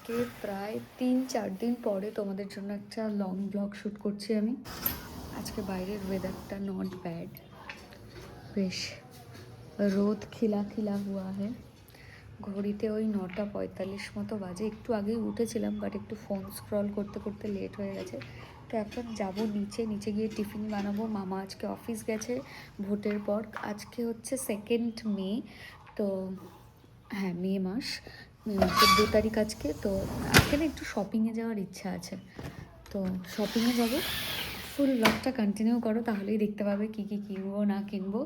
আজকে প্রায় 3-4 দিন পরে তোমাদের জন্য একটা লং ব্লগ শ্যুট করছি আমি। আজকে বাইরের ওয়েদারটা নট ব্যাড, বেশ রোদ খিলা খিলা হুয়া है। ঘড়িতে ওই 9:45 মতো বাজে। একটু আগেই উঠেছিলাম, বাট একটু ফোন স্ক্রল করতে করতে লেট হয়ে গেছে। তো এখন যাব নিচে গিয়ে টিফিন বানাবো। মামা আজকে অফিস গেছে ভোটের পর। আজকে হচ্ছে 2 মে, তো হ্যাঁ মে মাস, মে মাসের 2 তারিখ আজকে। তো আজকে না একটু শপিংয়ে যাওয়ার ইচ্ছা আছে, তো শপিংয়ে যাবো। ফুল ব্লগটা কন্টিনিউ করো, তাহলেই দেখতে পাবে কী কী কিনবো না কিনবো।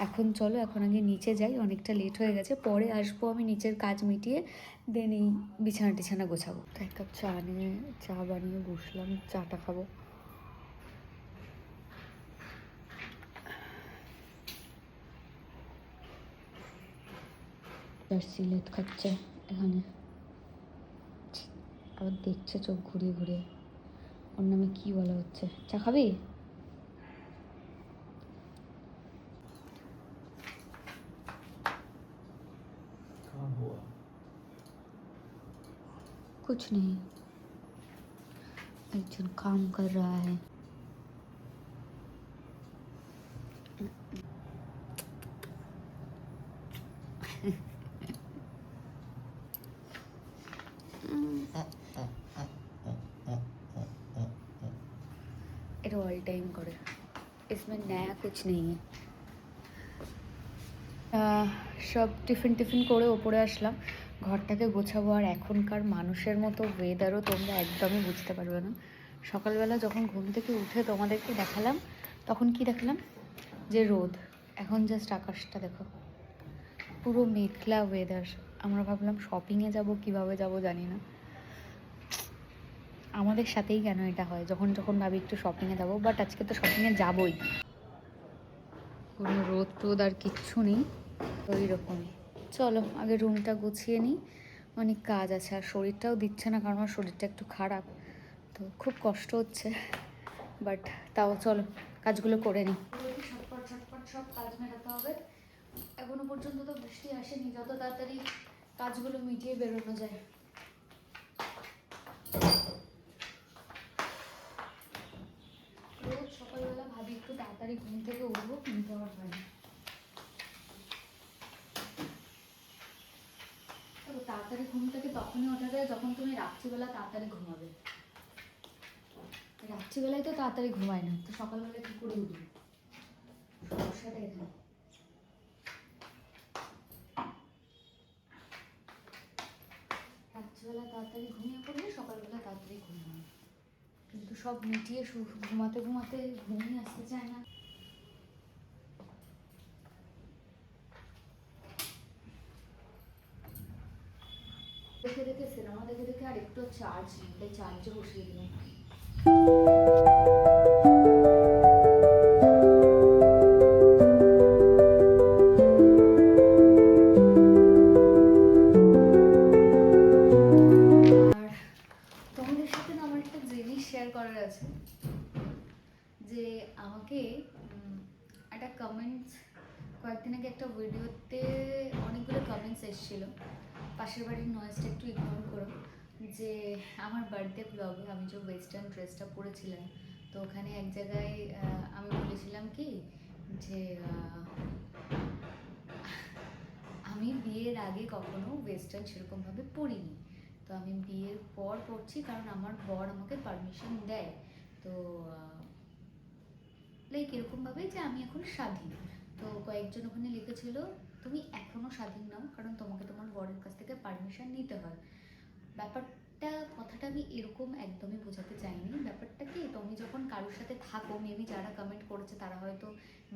এখন চলো, এখন আগে নিচে যাই, অনেকটা লেট হয়ে গেছে। পরে আসবো আমি নিচের কাজ মিটিয়ে, দেন এই বিছানা টিছানা গোছাবো। তো এক কাপ চা নিয়ে চা বানিয়ে বসলাম, চাটা খাবো। সিলেট খাচ্ছে এখানে, আবার দেখছে চোখ ঘুরিয়ে ঘুরিয়ে। ওর নামে কী বলা হচ্ছে? চা খাবি? कुछ नहीं, একজন काम कर रहा है। এটা অল টাইম করে, इसमें नया कुछ नहीं है। সব টিফিন করে ওপরে আসলাম, ঘরটাকে গোছাবো। আর এখনকার মানুষের মতো ওয়েদারও তোমরা একদমই বুঝতে পারবে না। সকালবেলা যখন ঘুম থেকে উঠে তোমাদেরকে দেখালাম, তখন কি দেখলাম? যে রোদ। এখন জাস্ট আকাশটা দেখো, পুরো মেঘলা ওয়েদার। আমরা ভাবলাম শপিংয়ে যাব, কিভাবে যাব জানি না। আমাদের সাথেই কেন এটা হয়, যখন যখন ভাবি একটু শপিংয়ে যাবো, বাট আজকে তো শপিংয়ে যাবোই। কোনো রোদ টোদ আর কিচ্ছু নেই, ওই রকমই। চলো আগে রুমটা গুছিয়ে নিই, অনেক কাজ আছে। আর শরীরটাও দিচ্ছে না, কারণ আমার শরীরটা একটু খারাপ, তো খুব কষ্ট হচ্ছে। বাট তাও চলো কাজগুলো করে নিই। ছটপট ছটপট সব কাজ মেটাতে হবে। এখনো পর্যন্ত তো বৃষ্টি আসেনি, যত তাড়াতাড়ি কাজগুলো মিটিয়ে বেরোনো যায়। রোজ সকালবেলা ভাবি একটু তাড়াতাড়ি ঘুম থেকে উঠবো, কিন্তু আবার হয় না। তাড়াতাড়ি ঘুম থেকে তখনই ওঠা যায় যখন তুমি রাত্রিবেলা তাড়াতাড়ি ঘুমাবে। রাত্রিবেলায় তো তাড়াতাড়ি ঘুমায় না, তো সকালবেলা কি করে উঠবে? সমস্যাটা এখানে। রাত্রিবেলা তাড়াতাড়ি ঘুমিয়ে পড়লে সকালবেলা তাড়াতাড়ি ঘুমাবে, কিন্তু সব মিটিয়ে ঘুমাতে ঘুমাতে ঘুমিয়ে আসতে চায় না। দেখে দেখে সিনেমা দেখে দেখে আর একটু চার্জ নেই, তাই চার্জে বসিয়ে দিলাম। আর তোমাদের সাথে না আমার একটা জিনিস শেয়ার করার আছে, যে আমাকে একটা কমেন্টস, কয়েকদিন আগে একটা ভিডিওতে অনেকগুলো কমেন্টস এসেছিল। পাশের বাড়ির নয়েজটা একটু ইগনোর করো। যে আমার বার্থডে ব্লগে আমি যে ওয়েস্টার্ন ড্রেসটা পরেছিলাম, তো ওখানে এক জায়গায় আমি বলেছিলাম কি, যে আমি বিয়ের আগে কখনো ওয়েস্টার্ন সেরকমভাবে পরিনি, তো আমি বিয়ের পর পরছি, কারণ আমার বর আমাকে পারমিশন দেয়। তো লাইক এরকমভাবে যে আমি এখন স্বাধীন। তো কয়েকজন ওখানে লিখেছিল, তুমি এখনও স্বাধীন নাও, কারণ তোমাকে তোমার বরের কাছ থেকে পারমিশন নিতে হয়। ব্যাপারটা, কথাটা আমি এরকম একদমই বোঝাতে চাইনি। ব্যাপারটা কি, তুমি যখন কারোর সাথে থাকো, মেবি যারা কমেন্ট করেছে তারা হয়তো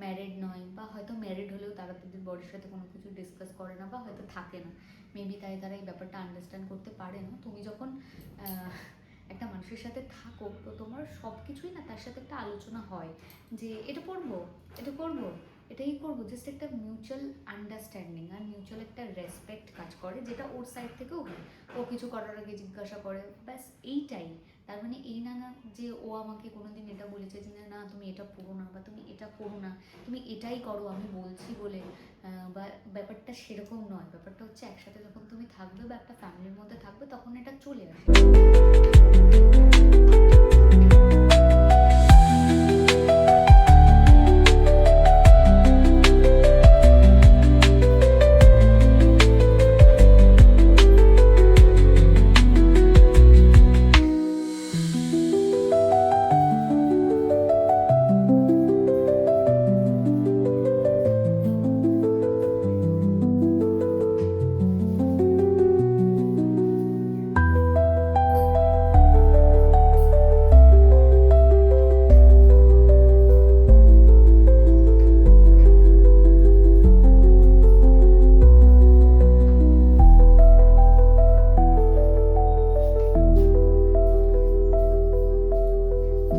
ম্যারিড নয়, বা হয়তো ম্যারিড হলেও তারা তাদের বরের সাথে কোনো কিছু ডিসকাস করে না, বা হয়তো থাকে না, মেবি তাই তারা এই ব্যাপারটা আন্ডারস্ট্যান্ড করতে পারে না। তুমি যখন একটা মানুষের সাথে থাকো, তো তোমার সব কিছুই না তার সাথে একটা আলোচনা হয়, যে এটা করবো, এটা করবো, এটাই করবো, জাস্ট একটা মিউচুয়াল আন্ডারস্ট্যান্ডিং আর মিউচুয়াল একটা রেসপেক্ট কাজ করে, যেটা ওর সাইড থেকেও হয়। ও কিছু করার আগে জিজ্ঞাসা করে, ব্যাস এইটাই। তার মানে এই না না যে ও আমাকে কোনোদিন এটা বলেছে যে না তুমি এটা পড়ো না বা তুমি এটা করো না, তুমি এটাই করো আমি বলছি বলে, বা ব্যাপারটা সেরকম নয়। ব্যাপারটা হচ্ছে একসাথে যখন তুমি থাকবে বা একটা ফ্যামিলির মধ্যে থাকবে তখন এটা চলে আসে।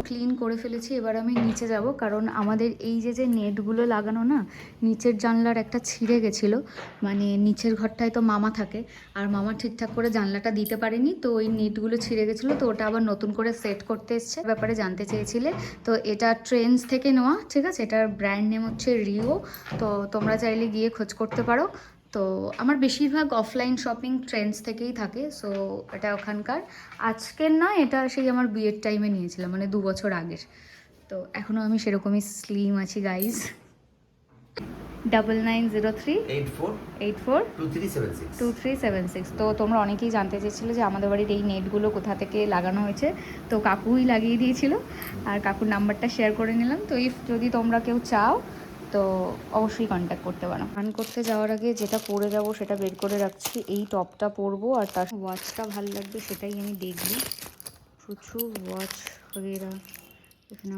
ক্লিন করে ফেলেছি, এবার আমি নিচে যাব, কারণ আমাদের এই যে নেটগুলো লাগানো না, নিচের জানলার একটা ছিঁড়ে গেছিলো। মানে নিচের ঘরটায় তো মামা থাকে, আর মামা ঠিকঠাক করে জানলাটা দিতে পারেনি, তো ওই নেটগুলো ছিঁড়ে গেছিলো, তো ওটা আবার নতুন করে সেট করতে এসছে। ব্যাপারে জানতে চেয়েছিলে, তো এটা ট্রেন্ডস থেকে নেওয়া, ঠিক আছে? এটার ব্র্যান্ড নেম হচ্ছে রিও। তো তোমরা চাইলে গিয়ে খোঁজ করতে পারো। তো আমার বেশিরভাগ অফলাইন শপিং ট্রেন্ডস থেকেই থাকে, সো এটা ওখানকার। আজকের না, এটা সেই আমার বিয়ের টাইমে নিয়েছিলাম, মানে 2 বছর আগের। তো এখনও আমি সেরকমই স্লিম আছি গাইজ। 9903842376। তো তোমরা অনেকেই জানতে চেয়েছিলে যে আমাদের বাড়ির এই নেটগুলো কোথা থেকে লাগানো হয়েছে, তো কাকুই লাগিয়ে দিয়েছিল, আর কাকুর নাম্বারটা শেয়ার করে নিলাম। তো যদি তোমরা কেউ চাও তো অবশ্যই কন্ট্যাক্ট করতে পারো। গান করতে যাওয়ার আগে যেটা পরে যাব সেটা বের করে রাখছি। এই টপটা পরবো, আর তার ওয়াচটা ভালো লাগবে সেটাই আমি দেখবো। প্রচুর ওয়াচ वगैरह এখানে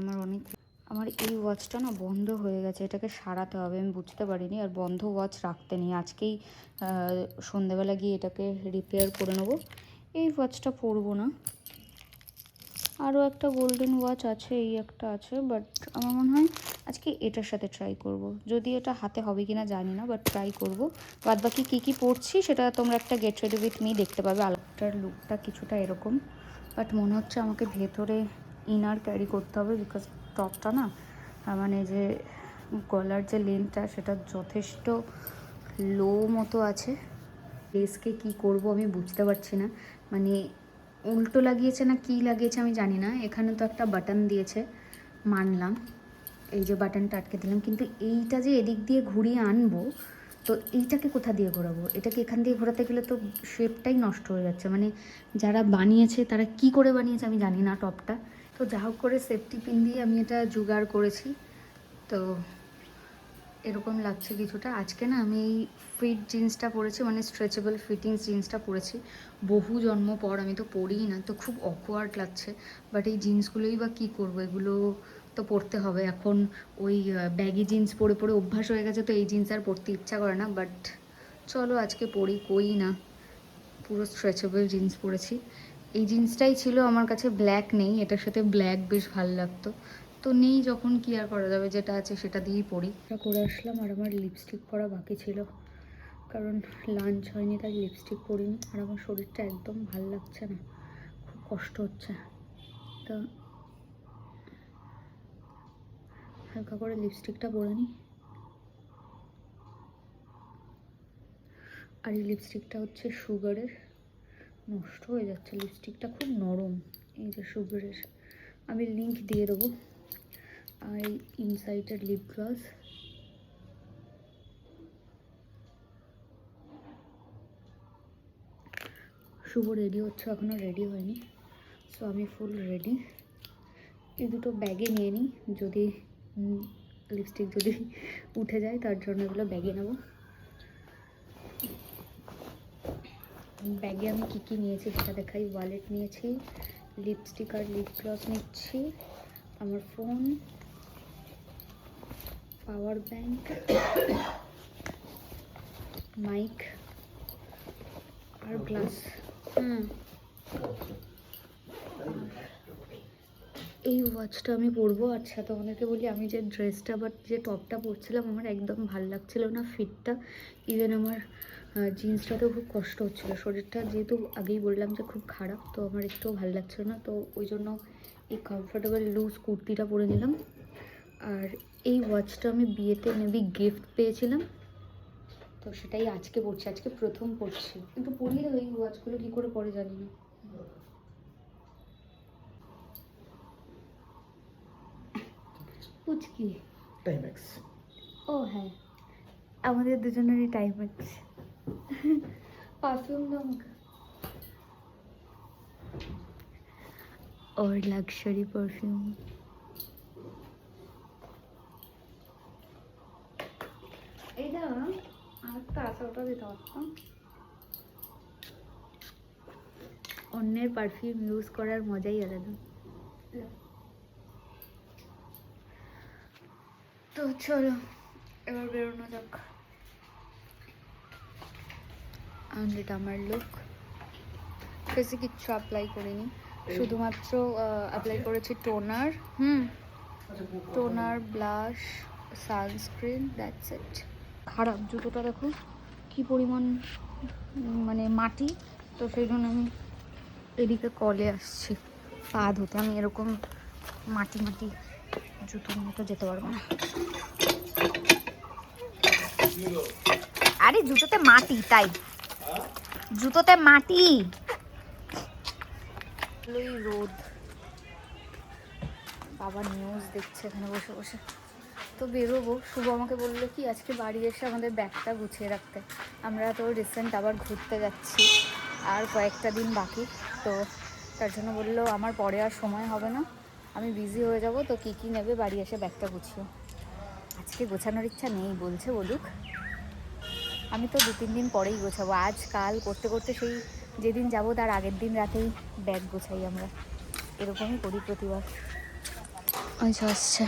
আমার এই ওয়াচটা না বন্ধ হয়ে গেছে, এটাকে সারাতে হবে। আমি বুঝতে পারিনি, আর বন্ধ ওয়াচ রাখতে নেই। আজকেই সন্ধেবেলা গিয়ে এটাকে রিপেয়ার করে নেবো। এই ওয়াচটা পরবো না, আরও একটা গোল্ডেন ওয়াচ আছে, এই একটা আছে, বাট আমার মনে হয় আজকে এটার সাথে ট্রাই করব। যদি এটা হাতে হবে কিনা জানি না, বাট ট্রাই করব। বাদ বাকি কী পরছি সেটা তোমরা একটা গেট রেডি উইথ মি দেখতে পাবে। আলাদার লুকটা কিছুটা এরকম, বাট মনে হচ্ছে আমাকে ভেতরে ইনার ক্যারি করতে হবে, বিকজ টপটা না মানে যে গলার যে লেন্থটা সেটা যথেষ্ট লো মতো আছে। ড্রেসকে কি করব আমি বুঝতে পারছি না, মানে উল্টো লাগিয়েছে না কি লাগিয়েছে আমি জানি না। এখানে তো একটা বাটন দিয়েছে, মানলাম, এই যে বাটনটা আটকে দিলাম, কিন্তু এইটা যে এদিক দিয়ে ঘুরিয়ে আনবো, তো এইটাকে কোথা দিয়ে ঘোরাবো? এটাকে এখান দিয়ে ঘোরাতে গেলে তো শেপটাই নষ্ট হয়ে যাচ্ছে। মানে যারা বানিয়েছে তারা কি করে বানিয়েছে আমি জানি না টপটা। তো যা হোক করে সেফটি পিন দিয়ে আমি এটা জোগাড় করেছি। তো এরকম লাগছে কিছুটা। আজকে না আমি এই ফিট জিন্সটা পরেছি, মানে স্ট্রেচেবল ফিটিংস জিন্সটা পরেছি। বহু জন্ম পর, আমি তো পরিই না, তো খুব অকওয়ার্ড লাগছে। বাট এই জিন্সগুলোই বা কী করবো, এগুলো তো পরতে হবে। এখন ওই ব্যাগি জিন্স পরে পরে অভ্যাস হয়ে গেছে, তো এই জিন্স আর পরতে ইচ্ছা করে না। বাট চলো আজকে পরি, কই না, পুরো স্ট্রেচেবল জিন্স পরেছি। এই জিন্সটাই ছিল আমার কাছে, ব্ল্যাক নেই, এটার সাথে ব্ল্যাক বেশ ভালো লাগতো, তো নেই যখন কি আর করা যাবে, যেটা আছে সেটা দিয়েই পড়ি। এটা করে আসলাম, আর আমার লিপস্টিক পরা বাকি ছিল, কারণ লাঞ্চ হয়নি তাই লিপস্টিক পরিনি। আর আমার শরীরটা একদম ভাল লাগছে না, খুব কষ্ট হচ্ছে। তো হালকা করে লিপস্টিকটা পরে নিই। আর এই লিপস্টিকটা হচ্ছে সুগারের, নষ্ট হয়ে যাচ্ছে লিপস্টিকটা, খুব নরম। এই যে সুগারের, আমি লিংক দিয়ে দেবো। আর এই ইনসাইটের লিপ গ্লস, শুভ রেডি হচ্ছে, এখনও রেডি হয়নি, সো আমি ফুল রেডি। এই দুটো ব্যাগে নিয়ে নিই, যদি লিপস্টিক যদি উঠে যায় তার জন্য এগুলো ব্যাগে নেব। ব্যাগে আমি কী নিয়েছি সেটা দেখাই। ওয়ালেট নিয়েছি, লিপস্টিক আর লিপ গ্লস নিচ্ছি, আমার ফোন, পাওয়ার ব্যাংক, মাইক আর গ্লাস। এই ওয়াচটা আমি পরবো। আচ্ছা, তোমাদেরকে বলি, আমি যে ড্রেসটা বা যে টপটা পরছিলাম আমার একদম ভাল লাগছিল না ফিটটা। ইভেন আমার জিন্সটাতেও খুব কষ্ট হচ্ছিলো। শরীরটা যেহেতু আগেই বললাম যে খুব খারাপ, তো আমার একটুও ভালো লাগছিল না, তো ওই জন্য এই কমফোর্টেবল লুজ কুর্তিটা পরে নিলাম। আর এই ওয়াচটা আমি বিয়েতে মেবি গিফট পেয়েছিলাম, তো সেটাই আজকে পরছি, আজকে প্রথম পরছি। কিন্তু পরিয়ে এই ওয়াচগুলো কী করে পরে জানি না। পুচকি টাইমেক্স। ও হ্যাঁ, আমাদের দুজনেরই টাইমেক্স। পারফিউম দাও আমাকে। और लग्जरी परफ्यूम। এটা আরেকটা আছে, ওটা দিতে পারতাম। অন্যের পারফিউম ইউজ করার মজাই আলাদা। তো চলো এবার বেরোনো যাক। এটা আমার লুক। বেশি কিচ্ছু অ্যাপ্লাই করিনি, শুধুমাত্র অ্যাপ্লাই করেছি toner, toner, blush, sunscreen, that's it. খারাপ জুতোটা দেখো কি পরিমাণ মানে মাটি, তো সেই জন্য আমি এদিকে কলে আসছি পা ধুতে। আমি এরকম মাটি মাটি জুতো নিয়ে তো যেতে পারবো না। আরে জুতোতে মাটি, তাই জুতোতে মাটি। রোদ, বাবা নিউজ দেখছে এখানে বসে বসে। তো বেরোবো। শুভ আমাকে বললো কি আজকে বাড়ি এসে আমাদের ব্যাগটা গুছিয়ে রাখতে। আমরা তো রিসেন্ট আবার ঘুরতে যাচ্ছি, আর কয়েকটা দিন বাকি, তো তার জন্য বললো আমার পরে আর সময় হবে না, আমি বিজি হয়ে যাব, তো কী কী নেবে বাড়ি এসে ব্যাগটা গুছিও। আজকে গোছানোর ইচ্ছা নেই, বলছে বলুক, আমি তো 2-3 দিন পরেই গোছাবো। আজ কাল করতে করতে সেই যেদিন যাবো তার আগের দিন রাতেই ব্যাগ গোছাই আমরা, এরকমই করি প্রতিবার। আচ্ছা আচ্ছা,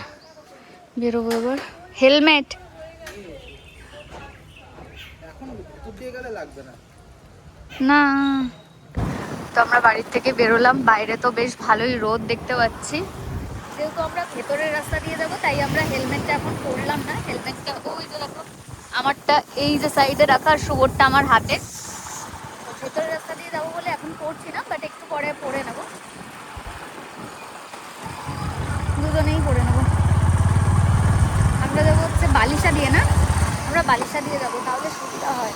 বেরোবো এবার। হেলমেট না। তো আমরা বাড়ির থেকে বেরোলাম, বাইরে তো বেশ ভালোই রোদ দেখতে পাচ্ছি। যেহেতু আমরা ভেতরের রাস্তা দিয়ে যাবো তাই আমরা হেলমেটটা এখন পরলাম না। হেলমেটটা ওই যে দেখো আমারটা এই যে সাইডে রাখা, আর শুভরটা আমার হাতে। ভেতরের রাস্তা দিয়ে যাবো বলে এখন পরছি না, বাট একটু পরে পরে নেবো, দুজনেই পরে নেবো। আমরা যাবো হচ্ছে বালিশা দিয়ে, না আমরা বালিশা দিয়ে যাবো, তাহলে সুবিধা হয়।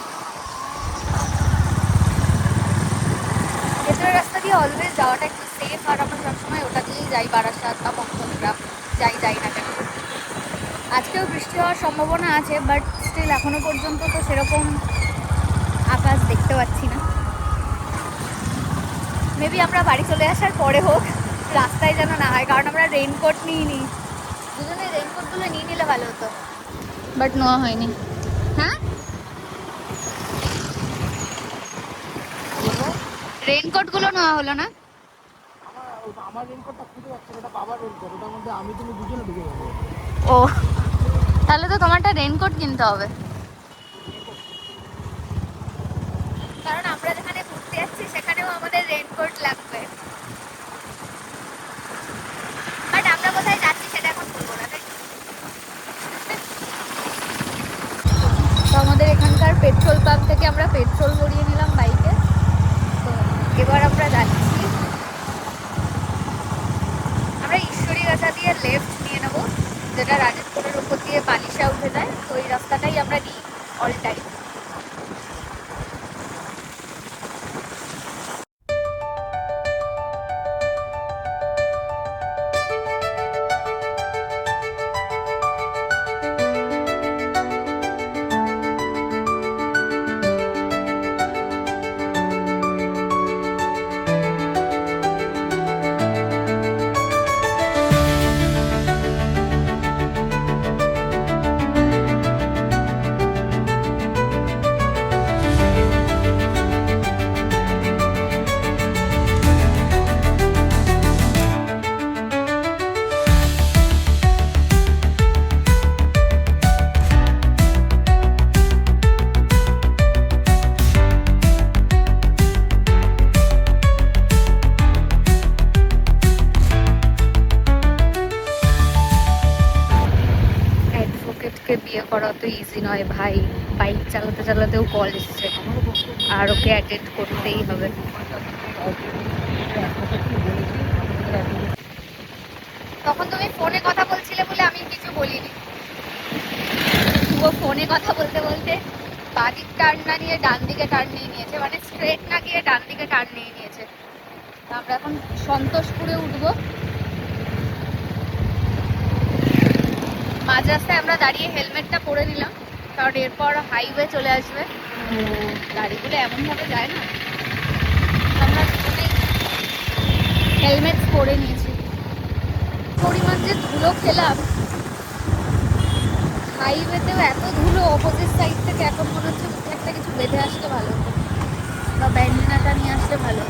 ভেতরের রাস্তা দিয়ে অলওয়েজ যাওয়াটা একটু সেফ, আর আমরা সবসময় ওটা দিয়েই যাই, বারাসাত বা মহম্মদগ্রাম যাই না কেন। আজকেও বৃষ্টি হওয়ার সম্ভাবনা আছে, বাট স্টিল এখনো পর্যন্ত তো সেরকম আকাশ দেখতে পাচ্ছি না। মেবি আমরা বাড়ি চলে আসার পরে হোক, রাস্তায় যেন না হয়, কারণ আমরা রেইনকোট নিয়ে নিই। দুজনে রেইনকোটগুলো নিয়ে নিলে ভালো হতো, বাট নেওয়া হয়নি। হ্যাঁ, রেইনকোটগুলো নেওয়া হলো না। আমার রেইনকোটটা খুঁজে পাচ্ছি না, এটা বাবার রেইনকোট, ওটার মধ্যে আমি তুমি দুজনে ঢুকে যাবো। ও, তাহলে তো তোমারটা রেইনকোট কিনতে হবে, কারণ আমরা যেখানে ঘুরতে যাচ্ছি সেখানেও আমাদের রেইনকোট লাগবে। বাট আমরা কোথায় যাচ্ছি সেটা এখন বলবো না, তাই। তো আমাদের এখানকার পেট্রোল পাম্প থেকে আমরা পেট্রোল ভরিয়ে নিলাম বাইকে। তো এবার আমরা যাচ্ছি, আমরা ঈশ্বরীগাছা দিয়ে লেফট নিয়ে নেবো, যেটা রাজেশপুরের উপর দিয়ে বালিশা উঠে যায়, তো এই রাস্তাটাই আমরা নিই অল টাইম। ওকে বিয়ে করা তো ইজি নয় ভাই। বাইক চালাতে চালাতেও কল এসছে, আর ওকে অ্যাটেন্ড করতেই হবে। তখন তুমি ফোনে কথা বলছিলে বলে আমি কিছু বলিনি। ও ফোনে কথা বলতে বলতে বাদিক টার্ন না নিয়ে ডান দিকে টার্ন নিয়ে নিয়েছে, মানে স্ট্রেট না গিয়ে ডান দিকে টার্ন নিয়ে নিয়েছে। আমরা এখন সন্তোষপুরে উঠবো। মাঝ রাস্তায় আমরা দাঁড়িয়ে হেলমেটটা পরে নিলাম, কারণ এরপর হাইওয়ে চলে আসবে, গাড়িগুলো এমনভাবে যায় না। আমরা হেলমেট পরে নিয়েছি। পরিমাণ যে ধুলো খেলাম, হাইওয়েতেও এত ধুলো অপোজিট সাইড থেকে, এখন মনে হচ্ছে একটা কিছু বেঁধে আসলে ভালো হতো, বা ব্যান্ডেনাটা নিয়ে আসলে ভালো।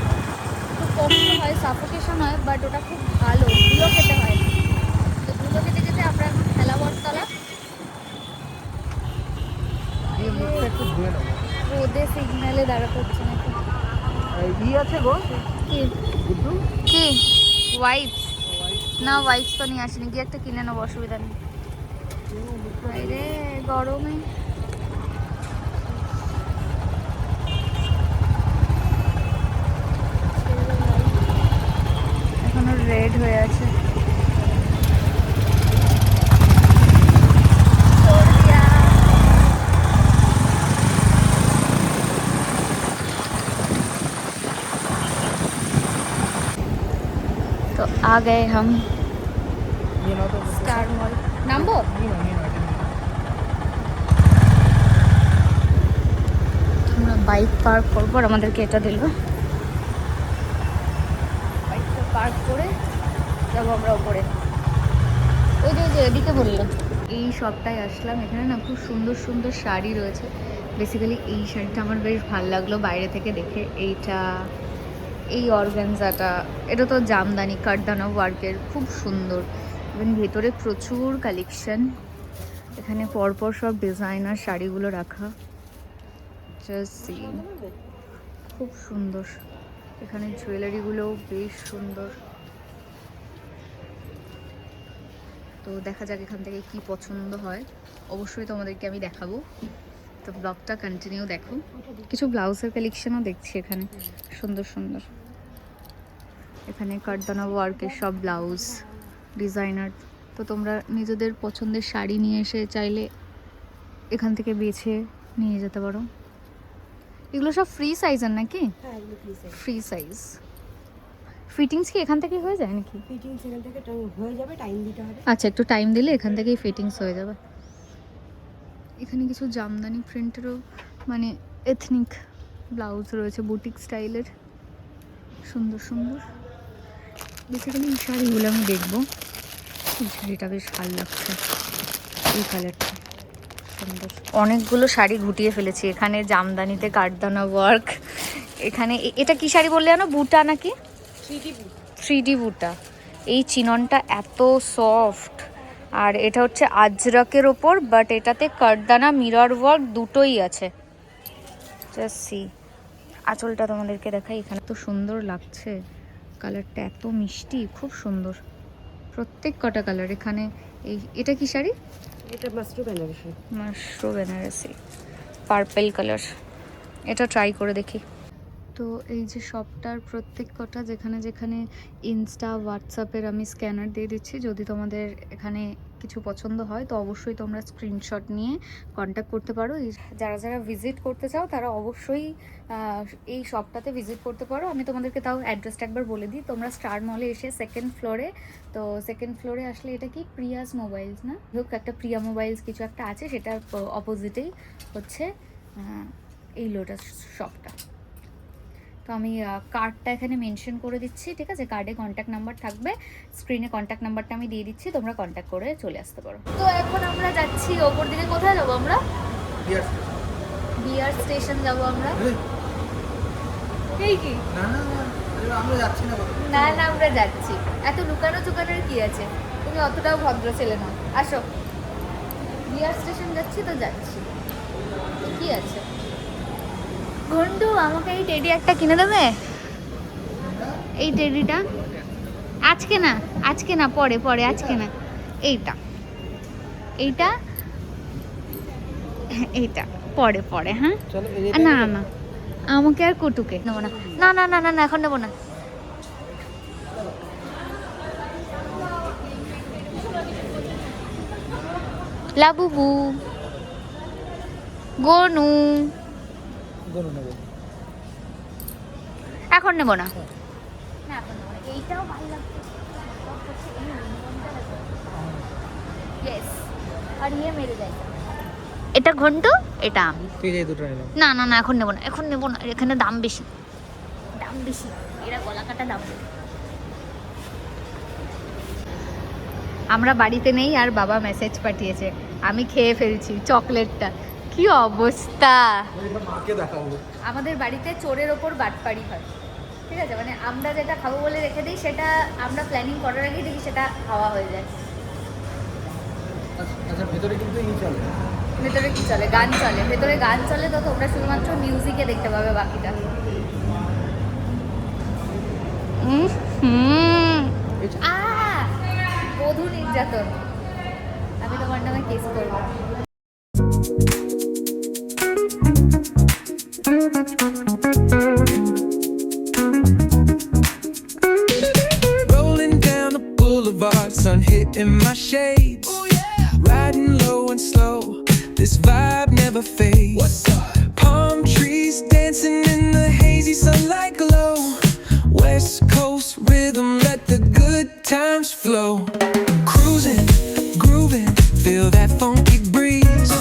খুব কষ্ট হয়, সাফোকেশন হয়, বাট ওটা খুব ভালো, ধুলো খেতে হয় না। তো ধুলো খেতে খেতে আমরা এখন খেলা বটতলা রোদে সিগন্যালে দাঁড়াতে হচ্ছে নাকি আছে গো কি কি ওয়াইপস না, ওয়াইপস তো নিয়ে আসিনি, গিয়ে একটা কিনে নেবো, অসুবিধা নেই। বাইরে গরমে এখনো রেড হয়ে আছে। तो आ गए हम स्टार मॉल। नामबो আমরা বাইক পার্ক করবো, আর আমাদেরকে এটা দিল। বাইকটা পার্ক করে যাবো আমরা ওপরে, ওই যে এদিকে বললাম। এই শপটায় আসলাম, এখানে না খুব সুন্দর সুন্দর শাড়ি রয়েছে। বেসিক্যালি এই শাড়িটা আমার বেশ ভালো লাগলো বাইরে থেকে দেখে। এইটা, এই অর্গানজাটা, এটা তো জামদানি কাঠদানা ওয়ার্কের, খুব সুন্দর। এবং ভেতরে প্রচুর কালেকশন, এখানে পরপর সব ডিজাইনার শাড়িগুলো রাখা, জাস্ট সি, খুব সুন্দর। এখানে জুয়েলারিগুলোও বেশ সুন্দর। তো দেখা যাক এখান থেকে কি পছন্দ হয়, অবশ্যই তোমাদেরকে আমি দেখাবো। তো ব্লগটা কন্টিনিউ দেখো। কিছু ব্লাউজের কালেকশনও দেখছি এখানে, সুন্দর সুন্দর। এখানে কাঠদানা ওয়ার্কের সব ব্লাউজ, ডিজাইনার। তো তোমরা নিজেদের পছন্দের শাড়ি নিয়ে এসে চাইলে এখান থেকে বেছে নিয়ে যেতে পারো। এগুলো সব ফ্রি সাইজের নাকি? Free size. ফিটিংস কি এখান থেকে হয়ে যায় নাকি? ফিটিংস এখান থেকে হয়ে যাবে, টাইম দিতে হবে। আচ্ছা, একটু টাইম দিলে এখান থেকেই ফিটিংস হয়ে যাবে। এখানে কিছু জামদানি প্রিন্টেরও, মানে এথনিক ব্লাউজ রয়েছে, বুটিক স্টাইলের, সুন্দর সুন্দর। বেসিক্যালি এই শাড়িগুলো আমি দেখবো। এই শাড়িটা বেশ ভালো লাগছে, এই কালারটা সুন্দর। অনেকগুলো শাড়ি ঘুটিয়ে ফেলেছি এখানে, জামদানিতে কাঠদানা ওয়ার্ক। এখানে এটা কি শাড়ি বললে জানো? বুটা নাকি? 3D বুটা। এই চিননটা এত সফট, আর এটা হচ্ছে আজরাকের ওপর, বাট এটাতে কাঠদানা মিরর ওয়ার্ক দুটোই আছে। Just see. আঁচলটা তোমাদেরকে দেখাই, এখানে তো সুন্দর লাগছে, কালারটা এত মিষ্টি, খুব সুন্দর প্রত্যেক কটা কালার এখানে। এটা কি শাড়ি? এটা মাশরু বেনারসি। Mashru Banarasi, purple colour. এটা ট্রাই করে দেখি। তো এই যে শপটার প্রত্যেক কটা যেখানে যেখানে ইনস্টা হোয়াটসঅ্যাপের আমি স্ক্যানার দিয়ে দিচ্ছি, যদি তোমাদের এখানে কিছু পছন্দ হয় তো অবশ্যই তোমরা স্ক্রিনশট নিয়ে কন্ট্যাক্ট করতে পারো। যারা যারা ভিজিট করতে চাও তারা অবশ্যই এই শপটাতে ভিজিট করতে পারো। আমি তোমাদেরকে তাও অ্যাড্রেসটা একবার বলে দিই। তোমরা স্টার মলে এসে সেকেন্ড ফ্লোরে, তো সেকেন্ড ফ্লোরে আসলে এটা কি প্রিয়াস মোবাইলস না, হোক একটা প্রিয়া মোবাইলস কিছু একটা আছে, সেটার অপোজিটেই হচ্ছে এই লোটাস শপটা। তো আমি কার্ডটা এখানে মেনশন করে দিচ্ছি, ঠিক আছে? কার্ডে কন্ট্যাক্ট নাম্বার থাকবে, স্ক্রিনে কন্ট্যাক্ট নাম্বারটা আমি দিয়ে দিচ্ছি, তোমরা কন্ট্যাক্ট করে চলে আসতে পারো। তো এখন আমরা যাচ্ছি ওপর দিকে। কোথায় যাবো আমরা? বিআর স্টেশন যাবো আমরা। এই কি? না না, আমরা যাচ্ছি। এত লুকানো চুকানোর কি আছে? তুমি অতটাও ভদ্র ছেলে না। আসো, বিআর স্টেশন যাচ্ছি তো যাচ্ছি, কি আছে? ঘন্টু, আমাকে এই টেডি একটা কিনে দেবে? এই টেডিটা আজকে না, আজকে না, পরে পরে, আজকে না। এইটা এইটা পরে পরে, হ্যাঁ চলো না না আমাকে আর কুটুকে নেবো না, না না না না না এখন নেবো না। লাবুবু গনু এখন নেবো না, না এখন নেবো না। এইটাও ভালো লাগছে, Yes, আর ইয়ে মেরে যায়। এটা ঘন্টু, এটা আমি। ঠিক আছে দুটো নিলাম। না না না এখন নেবো না, এখন নেবো না, এখানে দাম বেশি, দাম বেশি, এরা গলা কাটা দাম। আমরা বাড়িতে নেই আর বাবা মেসেজ পাঠিয়েছে, আমি খেয়ে ফেলছি চকলেটটা, কি অবস্থা। এটা মাকে দেখাবো। আমাদের বাড়িতে চোরের ওপর বাটপাড়ি হয়, ঠিক আছে, মানে আমরা যেটা খাবো বলে রেখে দিই সেটা আমরা প্ল্যানিং করার আগেই দেখি সেটা খাওয়া হয়ে যায়। আচ্ছা ভেতরে কিন্তু ই চলে, ভেতরে কি চলে, গান চলে, ভেতরে গান চলে, তো তোমরা শুধুমাত্র মিউজিকে দেখতে পাবে বাকিটা। বধূ নির্যাতন, আমি তোমার নামে কেস করবো। Rolling down the boulevard, sun hitting my shades. Oh yeah. Riding low and slow, this vibe never fades. What's up? Palm trees dancing in the hazy sunlight glow. West Coast rhythm, let the good times flow. Cruising, grooving, feel that funky breeze.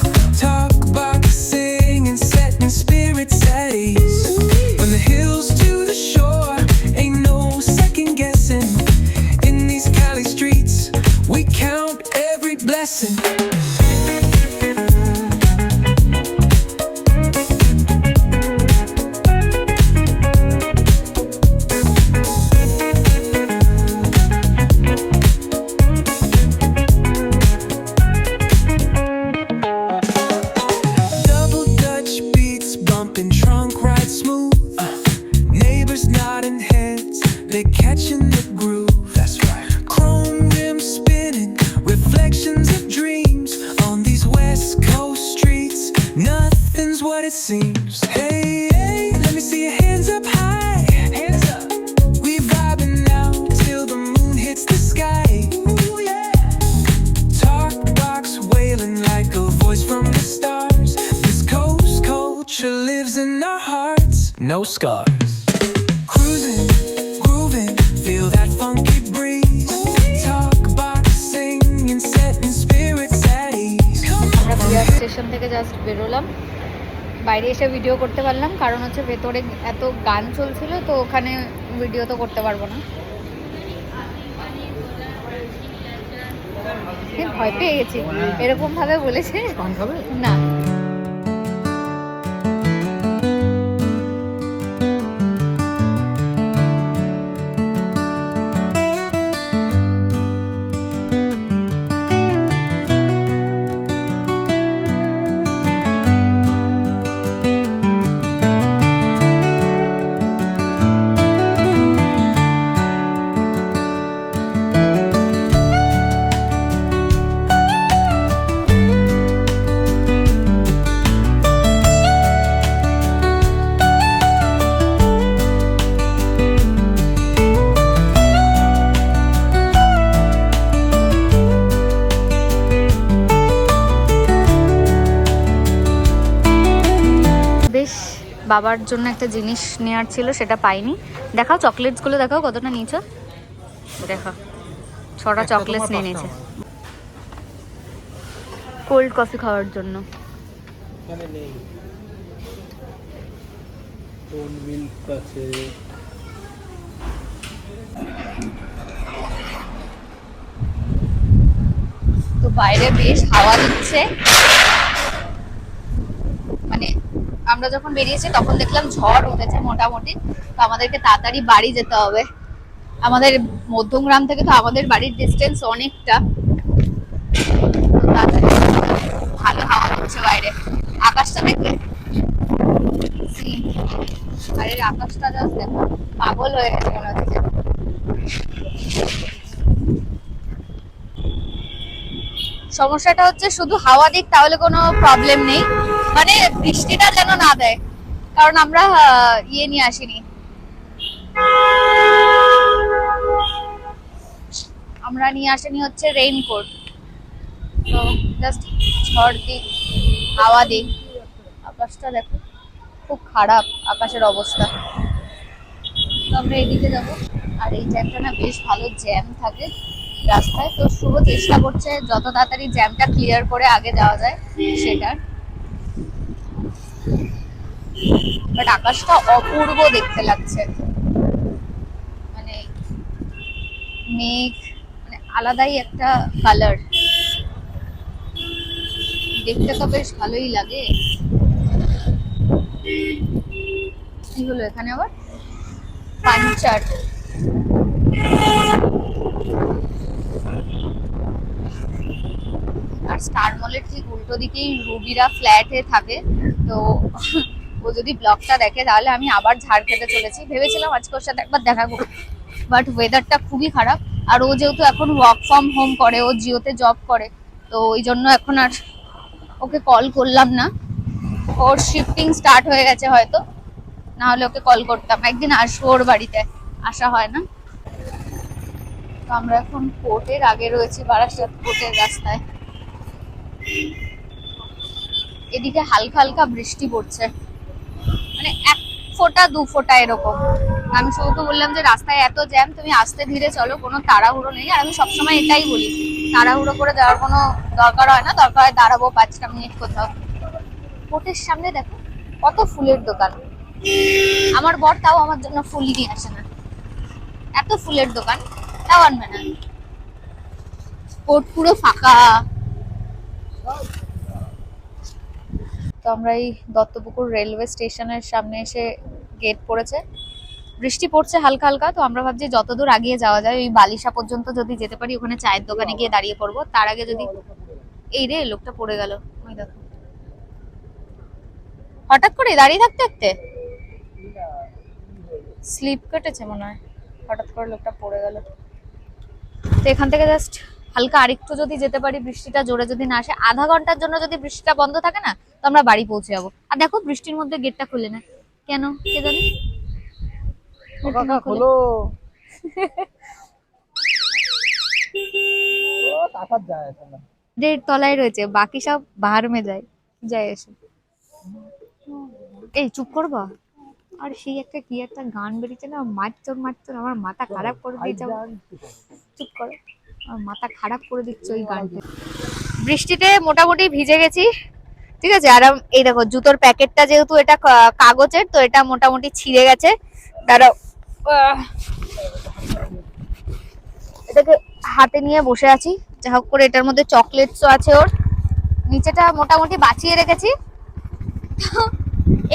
Talk about singing, setting spirits at ease. When the hills to the shore, ain't no second guessing. In these Cali streets, we count every blessing. Double Dutch beats bumping, trunk ride smooth. Neighbors nodding heads, they're catching the groove. That's right. Chrome rims spinning, reflections of dreams on these West Coast streets. Nothing's what it seems. Hey, hey, let me see your hands up high. Hands up. We vibing now till the moon hits the sky. Ooh, yeah. Talk box wailing like a voice from the stars. This coast culture lives in our hearts, no scars. Cruising, grooving, feel that funky breeze. Talk box singing, setting spirits at ease. আমরা বিয়ার station থেকে just বেরোলাম, বাইরে এসে video করতে পারলাম, কারণ হচ্ছে ভেতরে এত গান চলছিল, তো ওখানে ভিডিও তো করতে পারবো না। ভয় পেয়ে গেছি, এরকম ভাবে বলেছে পান খাবে? না। বেশ, বাবার জন্য একটা জিনিস নেওয়ার ছিল, সেটা পাইনি। দেখাও চকলেটসগুলো, দেখাও কতটা নিয়েছো, দেখা 6টা চকলেটস নিয়ে নিয়েছে কোল্ড কফি খাওয়ার জন্য। এখানে নেই, কোন মিল্ক আছে। তো বাইরে বেশ হাওয়া দিচ্ছে, মানে আমরা যখন বেরিয়েছি তখন দেখলাম ঝড় উঠেছে মোটামুটি, তো আমাদেরকে তাড়াতাড়ি বাড়ি যেতে হবে। আমাদের মধ্যমগ্রাম থেকে তো আমাদের বাড়ির ডিস্টেন্স অনেকটা, তাড়াতাড়ি। ভালো হাওয়া দিচ্ছে বাইরে, আকাশটা দেখলে, আরে আকাশটা জাস্ট দেখো, পাগল হয়ে গেছে মনে হচ্ছে। সমস্যাটা হচ্ছে শুধু হাওয়া দিক তাহলে কোনো প্রবলেম নেই, মানে বৃষ্টিটা যেন না দেয়, কারণ আমরা ইয়ে নিয়ে আসিনি, আমরা নিয়ে আসিনি হচ্ছে রেইনকোট। তো জাস্ট ঝড় দিক, হাওয়া দিক, আকাশটা দেখো খুব খারাপ আকাশের অবস্থা। তো আমরা এদিকে যাবো, আর এই জ্যামটা না বেশ ভালো জ্যাম থাকে রাস্তায়। তো শুভ চেষ্টা করছে যত তাড়াতাড়ি জ্যামটা ক্লিয়ার করে আগে যাওয়া যায় সেটার। বাট আকাশটা অপূর্ব দেখতে লাগছে, মানে মেঘ, মানে আলাদাই একটা কালার, দেখতে তো বেশ ভালোই লাগে। কি হলো এখানে আবার? পাঞ্চার। আর স্টার মলের ঠিক উল্টো দিকেই রুবিরা ফ্ল্যাটে থাকে। তো ও যদি ব্লগটা দেখে তাহলে আমি আবার ঝাড় খেতে চলেছি। ভেবেছিলাম আজকে ওর সাথে একবার দেখা করব, বাট ওয়েদারটা খুবই খারাপ। আর ও যেহেতু এখন ওয়ার্ক ফ্রম হোম করে, ও জিওতে জব করে, তো ওই জন্য এখন আর ওকে কল করলাম না। ওর শিফটিং স্টার্ট হয়ে গেছে হয়তো, না হলে ওকে কল করতাম। একদিন আসবো ওর বাড়িতে, আসা হয় না। তো আমরা এখন কোর্টের আগে রয়েছি, বারাসাত কোর্টের রাস্তায়। এদিকে হালকা হালকা বৃষ্টি পড়ছে, মানে 1 ফোঁটা 2 ফোঁটা এরকম। আমি সৌকে বললাম যে রাস্তায় এত জ্যাম, তুমি আস্তে ধীরে চলো, কোনো তাড়াহুড়ো নেই। আর আমি সবসময় এটাই বলি, তাড়াহুড়ো করে যাওয়ার কোনো দরকার হয় না, দরকার হয় দাঁড়াবো 5টা মিনিট কোথাও। কোর্টের সামনে দেখো কত ফুলের দোকান। আমার বর তাও আমার জন্য ফুল নিয়ে আসে না, এত ফুলের দোকান তাও আনবে না। কোর্ট পুরো ফাঁকা। তো আমরা এই দত্তপুকুর রেলওয়ে স্টেশনের সামনে এসে গেট পড়েছে। বৃষ্টি পড়ছে হালকা হালকা, তো আমরা ভাবছি যতদূর আগিয়ে যাওয়া যায় ওই বালিশা পর্যন্ত যদি যেতে পারি, ওখানে চায়ের দোকানে গিয়ে দাঁড়িয়ে পড়বো। তার আগে যদি এই রে লোকটা পড়ে গেল, ওই দেখো হঠাৎ করে দাঁড়িয়ে থাকতে থাকতে স্লিপ কেটেছে মনে হয়, হঠাৎ করে লোকটা পড়ে গেল। তো এখান থেকে জাস্ট হালকা আরেকটু যদি যেতে পারি, বৃষ্টিটা জোরে যদি না আসে, আধা ঘন্টার জন্য যদি বৃষ্টিটা বন্ধ থাকে না, তো আমরা বাড়ি পৌঁছে যাবো। আর দেখো বৃষ্টির মধ্যে গেটটা খুলে না কেন, কে জানি। খোলো। টাকার যায় আসে না। গেট তলায় রয়েছে, বাকি সব বাহার মে যায়, যায় এসে। এই চুপ করবা। আর সেই একটা কি একটা গান বেরিয়েছে না, মারচোর মারচোর, আমার মাথা খারাপ করে দিয়েছে। চুপ করো, আমার মাথা খারাপ করে দিচ্ছে ওই গানটা। বৃষ্টিতে মোটামুটি ভিজে গেছি, ঠিক আছে। আর এই দেখো জুতোর প্যাকেটটা, যেহেতু এটা কাগজের, তো এটা মোটামুটি ছিঁড়ে গেছে। দাঁড়াও, এটাকে হাতে নিয়ে বসে আছি। যা হোক করে এটার মধ্যে চকলেটসও আছে, ওর নিচেটা মোটামুটি বাঁচিয়ে রেখেছি।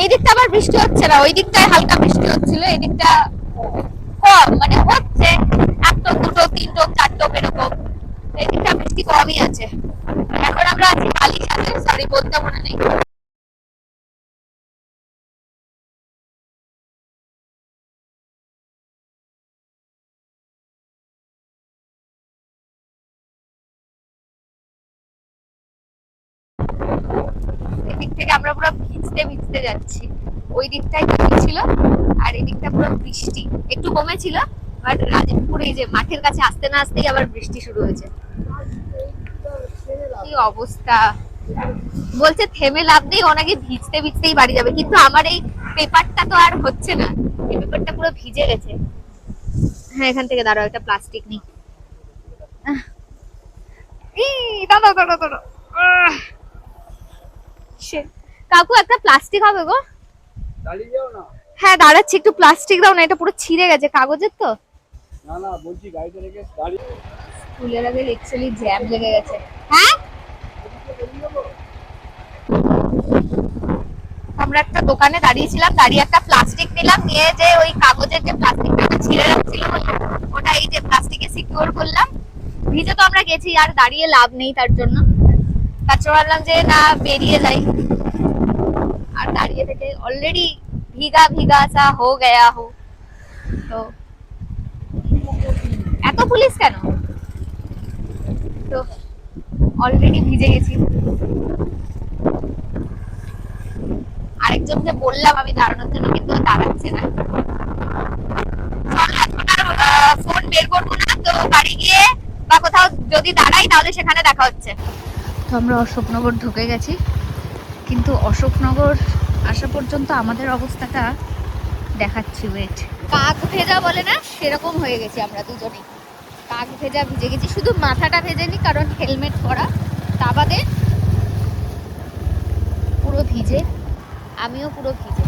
এই দিকটা আবার বৃষ্টি হচ্ছে না, ওই দিকটায় হালকা বৃষ্টি হচ্ছিল, এই দিকটা কম, মানে হচ্ছে 1 টোপ 2 টোপ 3 টোপ 4 টোপ এরকম। এই দিকটা বৃষ্টি কমই আছে। এখন আমরা আছি বালিশাতে, সরি বলতে মনে নেই। এদিক থেকে আমরা পুরো ভিজতে ভিজতে যাচ্ছি। ওই দিকটাই বৃষ্টি ছিল, আর এই দিকটা পুরো বৃষ্টি একটু কমেছিল, বাট রাজীবপুর এই যে মাঠের কাছে আসতে না আসতেই আবার বৃষ্টি শুরু হয়েছে। কি অবস্থা, বলছে থেমে লাভ নেই, অনেকে ভিজতে ভিজতেই বাড়ি যাবে, কিন্তু আমার এই পেপারটা তো আর হচ্ছে না, এই পেপারটা পুরো ভিজে গেছে। হ্যাঁ এখান থেকে দাঁড়াও, একটা প্লাস্টিক নি। দাঁড়াও দাঁড়াও দাঁড়াও, কাকু একটা প্লাস্টিক হবে গো। দাঁড়িয়ে যাও না। হ্যাঁ দাঁড়াচ্ছি, একটু প্লাস্টিক দাও না, এটা পুরো ছিঁড়ে গেছে, কাগজের তো। না না বলছি গাড়িতে রেখে দাঁড়িয়ে। স্কুলের আগে অ্যাকচুয়ালি জ্যাম লেগে গেছে। হ্যাঁ আমরা একটা দোকানে দাঁড়িয়েছিলাম, দাঁড়িয়ে একটা প্লাস্টিক নিলাম, নিয়ে যে ওই কাগজের যে প্লাস্টিকটা ছিঁড়ে যাচ্ছিল ওটা এই যে প্লাস্টিকে সিকিউর করলাম। ভিজে তো আমরা গেছি, আর দাঁড়িয়ে লাভ নেই, তার জন্য ভাবলাম যে না বেরিয়ে যাই। আর দাঁড়িয়ে থেকে অলরেডি ভিগা ভিগা সা হো গয়া হো। তো এত পুলিশ কেন, তো অলরেডি ভিজে গেছি। আরেকজনকে বললাম আমি দাঁড়ানোর জন্য, কিন্তু দাঁড়াচ্ছে না। ফোন বের করবো না তো, বাড়ি গিয়ে বা কোথাও যদি দাঁড়াই তাহলে সেখানে দেখা হচ্ছে। তো আমরা অশোকনগর ঢুকে গেছি, কিন্তু অশোকনগর আসা পর্যন্ত আমাদের অবস্থাটা দেখাচ্ছি, ওয়েট। কাক ভেজা বলে না, সেরকম হয়ে গেছি আমরা দুজনেই। কাক ভেজা ভিজে গেছি, শুধু মাথাটা ভেজেনি কারণ হেলমেট পরা, তা বাদে পুরো ভিজে, আমিও পুরো ভিজে।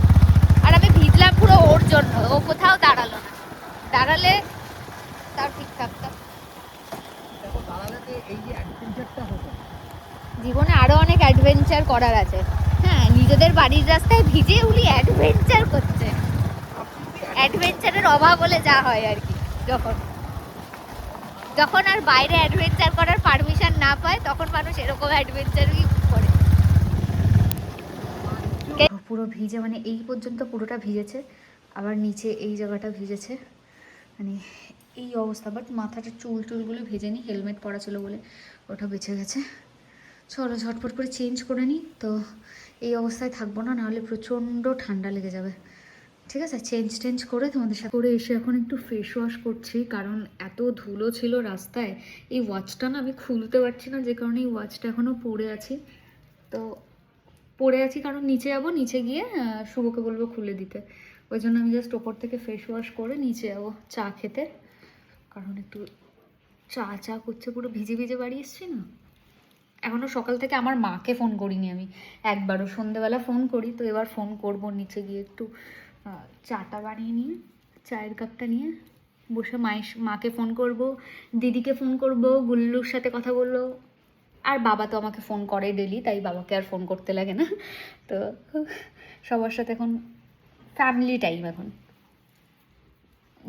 আর আমি ভিজলাম পুরো ওর জন্য, ও কোথাও দাঁড়ালো না, দাঁড়ালে তার ঠিক থাকতাম। দেখো দাঁড়ালে তো এই যে অ্যাডভেঞ্চারটা হতো। জীবনে আরো অনেক অ্যাডভেঞ্চার করার আছে। হ্যাঁ, নিজেদের বাড়ির রাস্তায় ভিজে উনি অ্যাডভেঞ্চার করছে। অ্যাডভেঞ্চারের অভাব হলে যা হয় আর কি, যখন যখন আর বাইরে অ্যাডভেঞ্চার করার পারমিশন না পায় তখন মানুষ এরকম অ্যাডভেঞ্চারই করে। পুরো ভিজে, মানে এই পর্যন্ত পুরোটা ভিজেছে, আবার নিচে এই জায়গাটা ভিজেছে, মানে এই অবস্থা। বাট মাথাটা চুলগুলো ভেজেনি, হেলমেট পরা ছিল বলে ওটা বেঁচে গেছে। চলো ঝটপট করে চেঞ্জ করে নিই, তো এই অবস্থায় থাকবো না, নাহলে প্রচণ্ড ঠান্ডা লেগে যাবে। ঠিক আছে, চেঞ্জ করে তোমাদের সাথে করে এসে এখন একটু ফেস ওয়াশ করছি, কারণ এত ধুলো ছিল রাস্তায়। এই ওয়াচটা না আমি খুলতে পারছি না, যে কারণে এই ওয়াচটা এখনও পরে আছি। তো পরে আছি কারণ নিচে যাবো, নিচে গিয়ে শুভকে বলবো খুলে দিতে। ওই জন্য আমি জাস্ট ওপর থেকে ফেস ওয়াশ করে নিচে যাবো চা খেতে, কারণ একটু চা করছে, পুরো ভিজে ভিজে বাড়ি এসছি না। এখনও সকাল থেকে আমার মাকে ফোন করিনি আমি একবারও, সন্ধেবেলা ফোন করি, তো এবার ফোন করবো নিচে গিয়ে একটু চাটা বানিয়ে নিয়ে, চায়ের কাপটা নিয়ে বসে মাকে ফোন করব, দিদিকে ফোন করব, গুল্লুর সাথে কথা বলবো। আর বাবা তো আমাকে ফোন করে ডেলি, তাই বাবাকে আর ফোন করতে লাগে না। তো সবার সাথে এখন ফ্যামিলি টাইম এখন।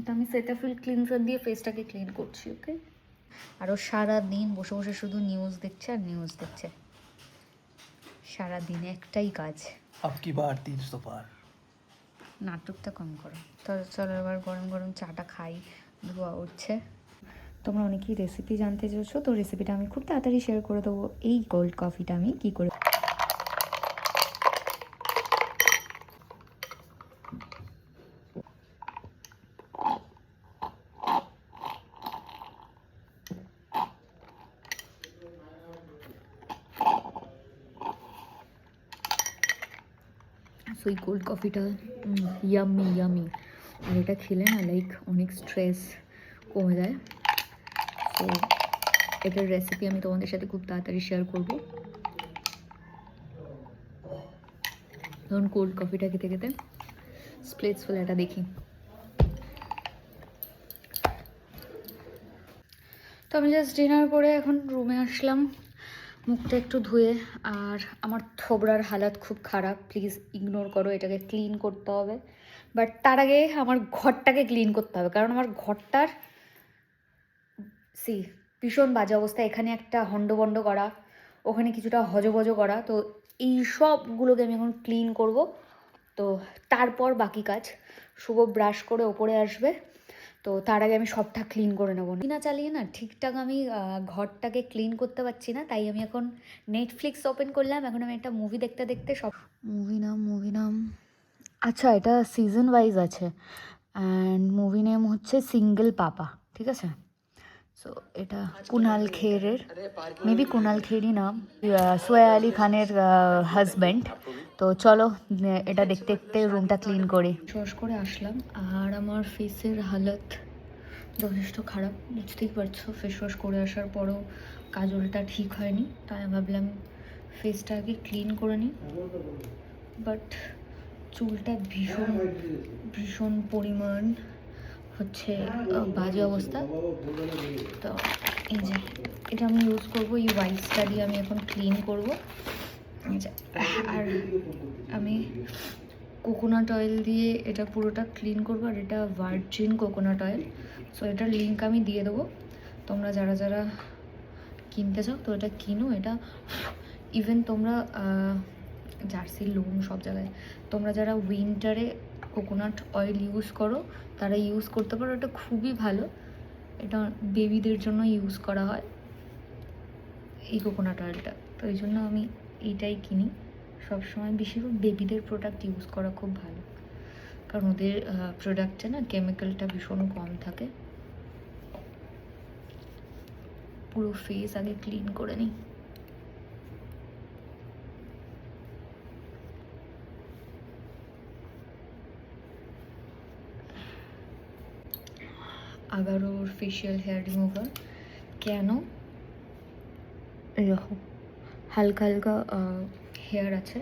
তো আমি সেটাফিল ক্লিনজার দিয়ে ফেসটাকে ক্লিন করছি। ওকে, আরও সারাদিন বসে বসে শুধু নিউজ দেখছে আর নিউজ দেখছে, সারাদিন একটাই কাজ। আপকি বার 300 পার। নাটকটা কম করো। তো চলো এবার গরম গরম চাটা খাই, ধোয়া উঠছে। তোমরা অনেকেই রেসিপি জানতে চেয়েছো, তো রেসিপিটা আমি খুব তাড়াতাড়ি শেয়ার করে দেবো। এই কোল্ড কফিটা আমি কী করে সো এই কোল্ড কফিটা ইয়ামি, আর এটা খেলে না লাইক অনেক স্ট্রেস কমে যায়। তো এটার রেসিপি আমি তোমাদের সাথে খুব তাড়াতাড়ি শেয়ার করবো। ধরুন কোল্ড কফিটা খেতে খেতে স্প্লেটস ফেলাটা দেখি। তো আমি জাস্ট ডিনার করে এখন রুমে আসলাম, মুখটা একটু ধুয়ে। আর আমার থোবড়ার হালাত খুব খারাপ, প্লিজ ইগনোর করো, এটাকে ক্লিন করতে হবে। বাট তার আগে আমার ঘরটাকে ক্লিন করতে হবে, কারণ আমার ঘরটার ভীষণ বাজে অবস্থা। এখানে একটা হন্ডবন্ড করা, ওখানে কিছুটা হজবজ করা, তো এই সবগুলোকে আমি এখন ক্লিন করব। তো তারপর বাকি কাজ। শুভ ব্রাশ করে ওপরে আসবে, তো তার আগে আমি সবটা ক্লিন করে নেবো। না চালিয়ে না ঠিকঠাক আমি ঘরটাকে ক্লিন করতে পারছি না, তাই আমি এখন নেটফ্লিক্স ওপেন করলাম। এখন আমি একটা মুভি দেখতে দেখতে সব মুভি নাম আচ্ছা, এটা সিজন ওয়াইজ আছে, অ্যান্ড মুভি নেম হচ্ছে সিঙ্গেল পাপা। ঠিক আছে, সো এটা কুনাল খেরের, মেবি কুনাল খেরই নাম, সোয়া আলী খানের হাজব্যান্ড। তো চলো এটা দেখতে দেখতে রুমটা ক্লিন করি। শেষ করে আসলাম, আর আমার ফেসের হালত যথেষ্ট খারাপ, বুঝতেই পারছো। ফেস ওয়াশ করে আসার পরও কাজলটা ঠিক হয়নি, তাই ভাবলাম ফেসটা আগে ক্লিন করে নিই। বাট চুলটা ভীষণ পরিমাণ হচ্ছে বাজে অবস্থা। তো এই যে এটা আমি ইউজ করবো, এই ওয়াইপসটা দিয়ে আমি এখন ক্লিন করবো। আর আমি কোকোনাট অয়েল দিয়ে এটা পুরোটা ক্লিন করবো, আর এটা ভার্জিন কোকোনাট অয়েল। সো এটার লিঙ্ক আমি দিয়ে দেবো, তোমরা যারা যারা কিনতে চাও তো এটা কিনো। এটা ইভেন তোমরা জার্সি লোন সব জায়গায়, তোমরা যারা উইন্টারে কোকোনাট অয়েল ইউজ করো তারা ইউজ করতে পারো, এটা খুবই ভালো। এটা বেবিদের জন্য ইউজ করা হয় এই কোকোনাট অয়েলটা, তো এই জন্য আমি এইটাই কিনি সবসময় বেশিরভাগ বেবিদের প্রোডাক্ট ইউজ করা খুব ভালো, কারণ ওদের প্রোডাক্টে না কেমিক্যালটা ভীষণ কম থাকে। পুরো ফেস আগে ক্লিন করে নিই। আগারোর ফেশিয়াল হেয়ার রিমুভার। কেন? এরকম হালকা হালকা হেয়ার আছে,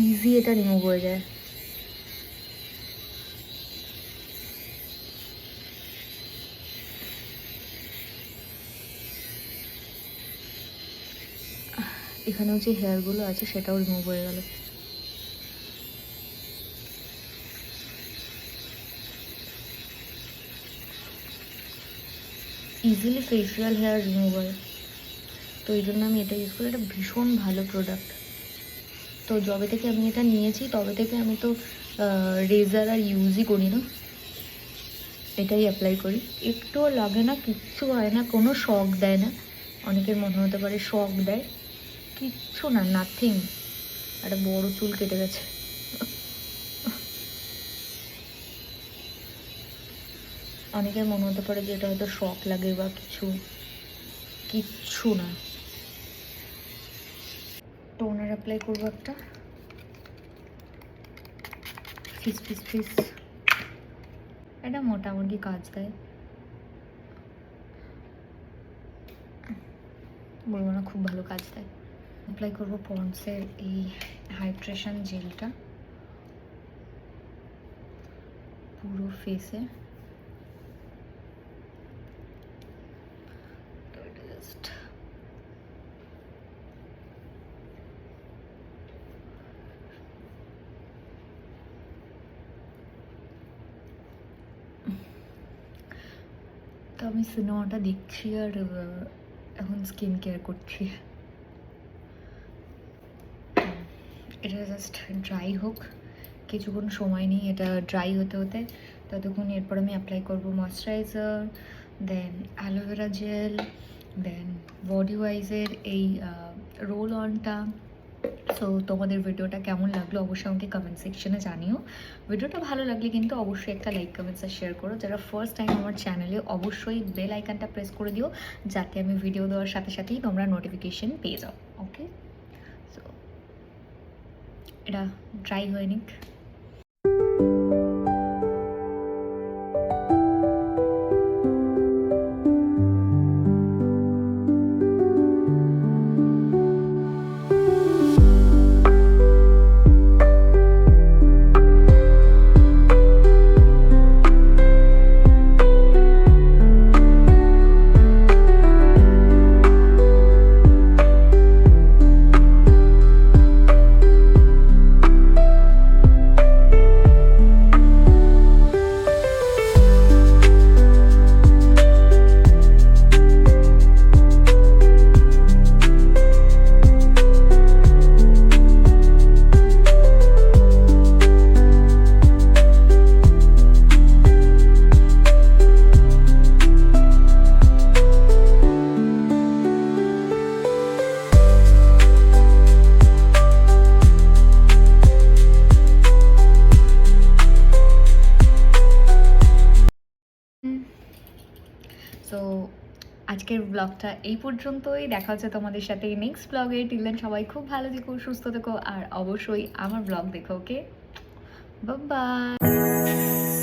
ইজি এটা রিমুভ হয়ে যায়। এখানেও যে হেয়ারগুলো আছে সেটাও রিমুভ হয়ে গেল। ইজিলি ফেশিয়াল হেয়ার রিমুভ হয়, তো এই জন্য আমি এটা ইউজ করি। এটা ভীষণ ভালো প্রোডাক্ট। তো যবে থেকে আমি এটা নিয়েছি তবে থেকে আমি তো রেজার আর ইউজই করি না, এটাই অ্যাপ্লাই করি। একটুও লাগে না, কিচ্ছু হয় না, কোনো শক দেয় না। অনেকের মনে হতে পারে শক দেয়, কিচ্ছু না, নাথিং। একটা বড় চুল কেটে গেছে। অনেকের মনে হতে পারে যে এটা হয়তো শক লাগে বা কিছু, কিচ্ছু না। টোনার অ্যাপ্লাই করবো একটা, ফিস ফিস ফিস। এটা মোটামুটি কাজ দেয়, বলবো না খুব ভালো কাজ দেয়। অ্যাপ্লাই করবো পন্ডসের এই হাইড্রেশন জেলটা পুরো ফেসে। তো এটা জাস্ট তো আমি সিনেমাটা দেখছি আর এখন স্কিন কেয়ার করছি। এটা জাস্ট ড্রাই হোক, কিছুক্ষণ সময় নিই এটা ড্রাই হতে হতে। ততক্ষণ এরপর আমি অ্যাপ্লাই করবো ময়শ্চারাইজার, দেন অ্যালোভেরা জেল, দেন বডি ওয়াইজের এই রোল অনটা। সো তোমাদের ভিডিওটা কেমন লাগলো অবশ্যই আমাকে কমেন্ট সেকশনে জানিও। ভিডিওটা ভালো লাগলে কিন্তু অবশ্যই একটা লাইক, কমেন্টস আর শেয়ার করো। যারা ফার্স্ট টাইম আমার চ্যানেলে, অবশ্যই বেল আইকনটা প্রেস করে দিও, যাতে আমি ভিডিও দেওয়ার সাথে সাথেই তোমরা নোটিফিকেশন পেয়ে যাও। ওকে, সো এটা ড্রাই হয়ে নিক। সো আজকের ব্লগটা এই পর্যন্তই। দেখা হচ্ছে তোমাদের সাথে নেক্সট ব্লগে। টিল দেন সবাই খুব ভালো থেকো, সুস্থ থেকো, আর অবশ্যই আমার ব্লগ দেখো। ওকে, বাই বাই।